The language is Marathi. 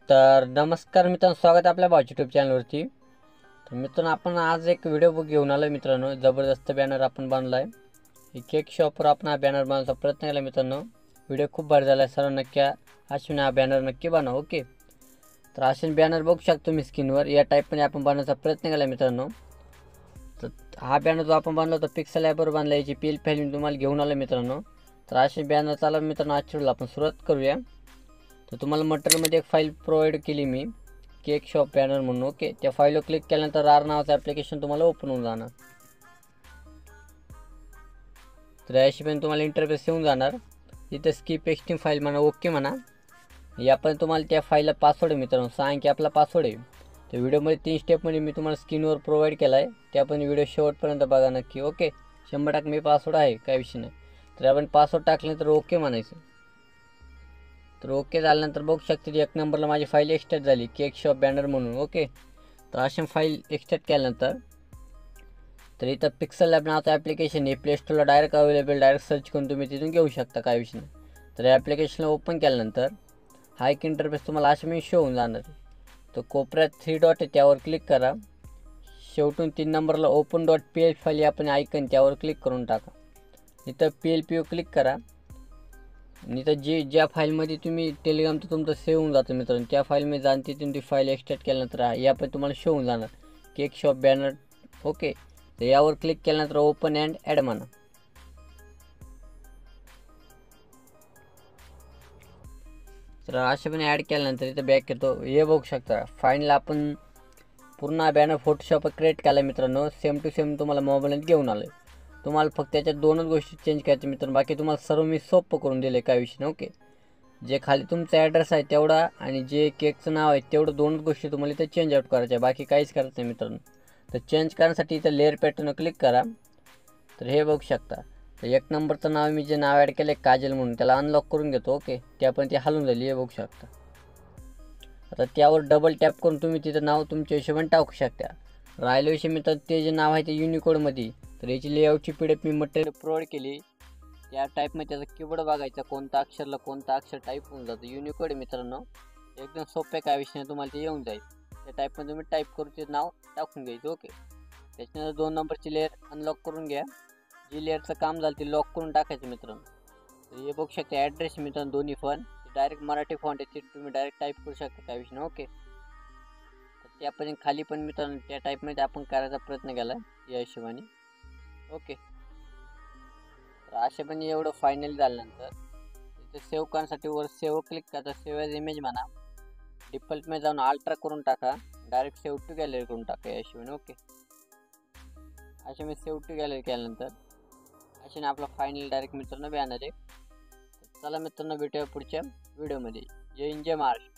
तर नमस्कार मित्रांनो, स्वागत आहे आपल्या भाऊच्या यूट्यूब चॅनलवरती। तर मित्रांनो, आपण आज एक व्हिडिओ घेऊन आलो मित्रांनो। जबरदस्त बॅनर आपण बांधला आहे। केक शॉपवर आपण हा बॅनर बनवण्याचा प्रयत्न केला मित्रांनो। व्हिडिओ खूप भारी झाला आहे, सर्व नक्की अश्विनी हा बॅनर नक्की बनवा। ओके, तर असे बॅनर बघू शकतो मी स्क्रीनवर। या टाईपमध्ये आपण बनवण्याचा प्रयत्न केला मित्रांनो। तर हा बॅनर जो आपण बनवला तो पिक्सेल ॲपवर बांधला, याची पील फाईल मी तुम्हाला घेऊन आलो मित्रांनो। तर असे बॅनर चालू मित्रांनो, आजच्या आपण सुरुवात करूया। तर तुम्हाला मटेरियलमध्ये एक फाईल प्रोव्हाइड केली मी, केक शॉप बॅनर म्हणून। ओके, त्या फाईलवर क्लिक केल्यानंतर रार नावाचं ॲप्लिकेशन तुम्हाला ओपन होऊन जाणार। तर याशिवाय तुम्हाला इंटरफेस येऊन जाणार, इथे स्किप एक्स्टिंग फाईल म्हणा, ओके म्हणा। यापर्यंत तुम्हाला त्या फाईलला पासवर्ड आहे मित्रांनो, 6 अंकी आपला पासवर्ड आहे। तर व्हिडिओमध्ये 3 स्टेपमध्ये मी तुम्हाला स्क्रीनवर प्रोव्हाइड केला आहे, त्या पण व्हिडिओ शेवटपर्यंत बघा नक्की। ओके, 100% मी पासवर्ड आहे, काय विषय नाही। तर आपण पासवर्ड टाकल्यानंतर ओके म्हणायचं। तर ओके झाल्यानंतर बघू शकते एक नंबरला माझी फाईल एक्सट्रॅक्ट झाली, केक शॉप बॅनर म्हणून। ओके, तर अशा फाईल एक्सट्रॅक्ट केल्यानंतर तर इथं पिक्सेल लॅब नावाचं ॲप्लिकेशन आहे, प्ले स्टोरला डायरेक्ट अवेलेबल, डायरेक्ट सर्च करून तुम्ही तिथून घेऊ शकता, काय विषय नाही। तर या ॲप्लिकेशनला ओपन केल्यानंतर हा एक इंटरफेस तुम्हाला अशा मी शो होऊन जाणार। तर कोपऱ्यात 3 डॉट आहे, त्यावर क्लिक करा। शेवटून 3 नंबरला open dot P L file आपण आयकन, त्यावर क्लिक करून टाका। इथं PLPवर क्लिक करा आणि इथं ज्या फाईलमध्ये तुम्ही टेलिग्रामचं तुमचं सेव्ह होऊन जातं मित्रांनो, त्या फाईलमध्ये जाऊन तिथून ती फाईल एक्सट्रॅक्ट केल्यानंतर या पण तुम्हाला शो होऊन जाणार, केक शॉप बॅनर। ओके, तर यावर क्लिक केल्यानंतर ओपन अँड ॲड म्हणा। तर अशा पण ॲड केल्यानंतर इथं बॅक येतो, हे बघू शकता फाईनला आपण पूर्ण बॅनर फोटोशॉप क्रिएट केला मित्रांनो। सेम टू सेम तुम्हाला मोबाईलमध्ये घेऊन आलं आहे। तुम्हाला फक्त त्याच्यात 2च गोष्टी चेंज करायच्या मित्रांनो, बाकी तुम्हाला सर्व मी सोपं करून दिले, काय विषय नाही। ओके, जे खाली तुमचा ॲड्रेस आहे तेवढा आणि जे केकचं नाव आहे तेवढं 2च गोष्टी तुम्हाला इथं चेंज आउट करायच्या, बाकी काहीच करायचं नाही मित्रांनो। तर चेंज करण्यासाठी इथं लेअर पॅटर्नवर क्लिक करा। तर हे बघू शकता, तर 1 नंबरचं नाव मी जे नाव ॲड केलं आहे काजल म्हणून, त्याला अनलॉक करून घेतो। ओके, ते आपण ते हलवून झाली, हे बघू शकता। आता त्यावर डबल टॅप करून तुम्ही तिथं नाव तुमच्या हिशोबाने टाकू शकता। राहिलं विषय मित्रांनो, ते जे नाव आहे ते युनिकोडमध्ये। तर याची लेआउटची PDF मी मटेरियल प्रोव्हाइड केली, त्या टाईपमध्ये त्याचा कीबोर्ड बघायचा, कोणता अक्षरला कोणता अक्षर टाईप होऊन जातं। युनिकोड मित्रांनो, एकदम सोपं, काय विषय नाही, तुम्हाला ते येऊन जाईल। त्या टाईपमध्ये तुम्ही टाईप करून ते नाव टाकून घ्यायचं। ओके, त्याच्यानंतर 2 नंबरची लेअर अनलॉक करून घ्या, जी लेअरचं काम झालं ते लॉक करून टाकायचं मित्रांनो। तर हे बघू शकता ॲड्रेस मित्रांनो, दोन्ही पण डायरेक्ट मराठी फॉन्ट आहे, ते तुम्ही डायरेक्ट टाईप करू शकता, काय विषय नाही। ओके, तर त्यापर्यंत खाली पण मित्रांनो त्या टाईपमध्ये आपण करायचा प्रयत्न केला या हिशोबाने। ओके, तर अशा पण एवढं फायनल झाल्यानंतर इथे सेव्ह करण्यासाठी वर सेव्ह क्लिक करा, सेव्ह ॲज इमेज म्हणा। डिफॉल्टमध्ये जाऊन अल्ट्रा करून टाका, डायरेक्ट सेव्ह टू गॅलरी करून टाका या हिशोबाने। ओके, अशा मी सेव्ह टू गॅलरी केल्यानंतर अशाने आपला फायनल डायरेक्ट मित्रांनो बॅनर आहे। चला मित्रांनो, भेटूया पुढच्या व्हिडिओमध्ये। जय हिंद, जय महाराष्ट्र।